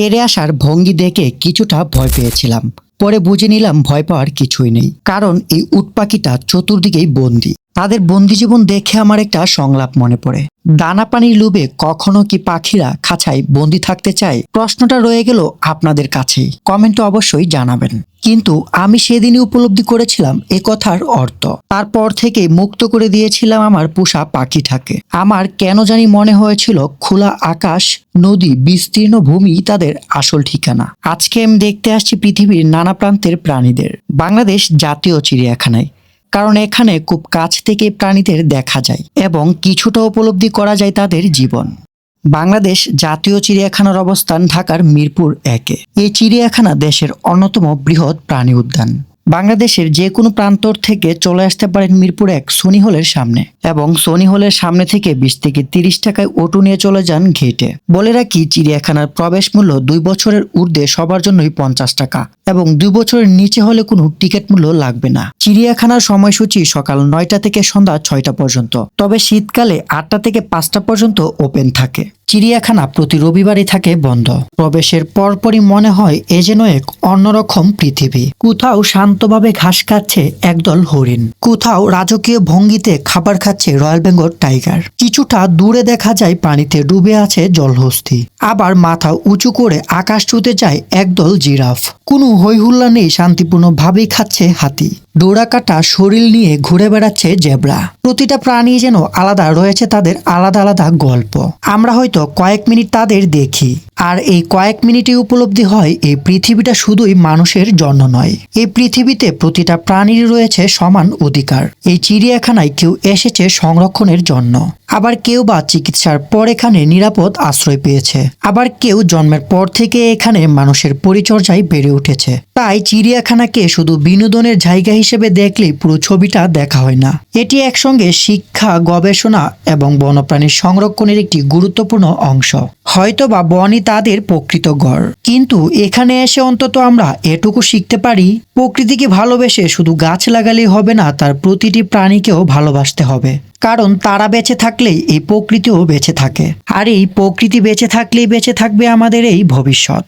তেড়ে আসার ভঙ্গি দেখে কিছুটা ভয় পেয়েছিলাম। পরে বুঝে নিলাম ভয় পাওয়ার কিছুই নেই, কারণ এই উট পাখিটা চতুর্দিকেই বন্দী। তাদের বন্দি জীবন দেখে আমার একটা সংলাপ মনে পড়ে, দানা পানির লোভে কখনো কি পাখিরা খাঁচায় বন্দি থাকতে চায়? প্রশ্নটা রয়ে গেল আপনাদের কাছেই, কমেন্টে অবশ্যই জানাবেন। কিন্তু আমি সেদিনই উপলব্ধি করেছিলাম এ কথার অর্থ। তারপর থেকে মুক্ত করে দিয়েছিলাম আমার পোষা পাখিটাকে। আমার কেন জানি মনে হয়েছিল খোলা আকাশ, নদী, বিস্তীর্ণ ভূমি তাদের আসল ঠিকানা। আজকে আমি দেখতে আসছি পৃথিবীর নানা প্রান্তের প্রাণীদের বাংলাদেশ জাতীয় চিড়িয়াখানায়, কারণ এখানে খুব কাছ থেকে প্রাণীদের দেখা যায় এবং কিছুটা উপলব্ধি করা যায় তাদের জীবন। বাংলাদেশ জাতীয় চিড়িয়াখানার অবস্থান ঢাকার মিরপুর 1-এ। এই চিড়িয়াখানা দেশের অন্যতম বৃহৎ প্রাণী উদ্যান। বাংলাদেশের যে কোনো প্রান্তর থেকে চলে আসতে পারেন মিরপুর 1 সনি হলের সামনে, এবং সনি হলের সামনে থেকে 20 থেকে 30 টাকায় অটো নিয়ে চলে যান ঘেটে। বলে রাখি, চিড়িয়াখানার প্রবেশ মূল্য 2 বছরের ঊর্ধ্বে সবার জন্যই 50 টাকা, এবং 2 বছরের নিচে হলে কোনো টিকিট মূল্য লাগবে না। চিড়িয়াখানার সময়সূচি সকাল 9টা থেকে সন্ধ্যা 6টা পর্যন্ত, তবে শীতকালে 8টা থেকে 5টা পর্যন্ত ওপেন থাকে। চিড়িয়াখানা প্রতি রবিবারই থাকে বন্ধ। প্রবেশের পরপরই মনে হয় এ যেন এক অন্যরকম পৃথিবী। কোথাও শান্তভাবে ঘাস খাচ্ছে একদল হরিণ, কোথাও রাজকীয় ভঙ্গিতে খাবার খাচ্ছে রয়্যাল বেঙ্গল টাইগার, কিছুটা দূরে দেখা যায় পানিতে ডুবে আছে জলহস্তী, আবার মাথা উঁচু করে আকাশ ছুঁতে যায় একদল জিরাফ। কোনো হইহুল্লা নেই, শান্তিপূর্ণভাবেই খাচ্ছে হাতি, ডোরাকাটা শরীর নিয়ে ঘুরে বেড়াচ্ছে জেব্রা। প্রতিটা প্রাণী যেন আলাদা, রয়েছে তাদের আলাদা আলাদা গল্প। আমরা হয়তো কয়েক মিনিট তাদের দেখি, আর এই কয়েক মিনিটে উপলব্ধি হয় এই পৃথিবীটা শুধুই মানুষের জন্য নয়। এই পৃথিবীতে প্রতিটা প্রাণীর রয়েছে সমান অধিকার। এই চিড়িয়াখানায় কেউ এসেছে সংরক্ষণের জন্য, আবার কেউ বা চিকিৎসার পর এখানে নিরাপদ আশ্রয় পেয়েছে, আবার কেউ জন্মের পর থেকে এখানে মানুষের পরিচর্যায় বেড়ে উঠেছে। তাই চিড়িয়াখানাকে শুধু বিনোদনের জায়গা হিসেবে দেখলেই পুরো ছবিটা দেখা হয় না। এটি একসঙ্গে শিক্ষা, গবেষণা এবং বন্যপ্রাণীর সংরক্ষণের একটি গুরুত্বপূর্ণ অংশ। হয়তোবা বনই তাদের প্রকৃত ঘর, কিন্তু এখানে এসে অন্তত আমরা এটুকু শিখতে পারি, প্রকৃতিকে ভালোবেসে শুধু গাছ লাগালেই হবে না, তার প্রতিটি প্রাণীকেও ভালোবাসতে হবে। কারণ তারা বেঁচে থাকলেই এই প্রকৃতিও বেঁচে থাকে, আর এই প্রকৃতি বেঁচে থাকলেই বেঁচে থাকবে আমাদের এই ভবিষ্যৎ।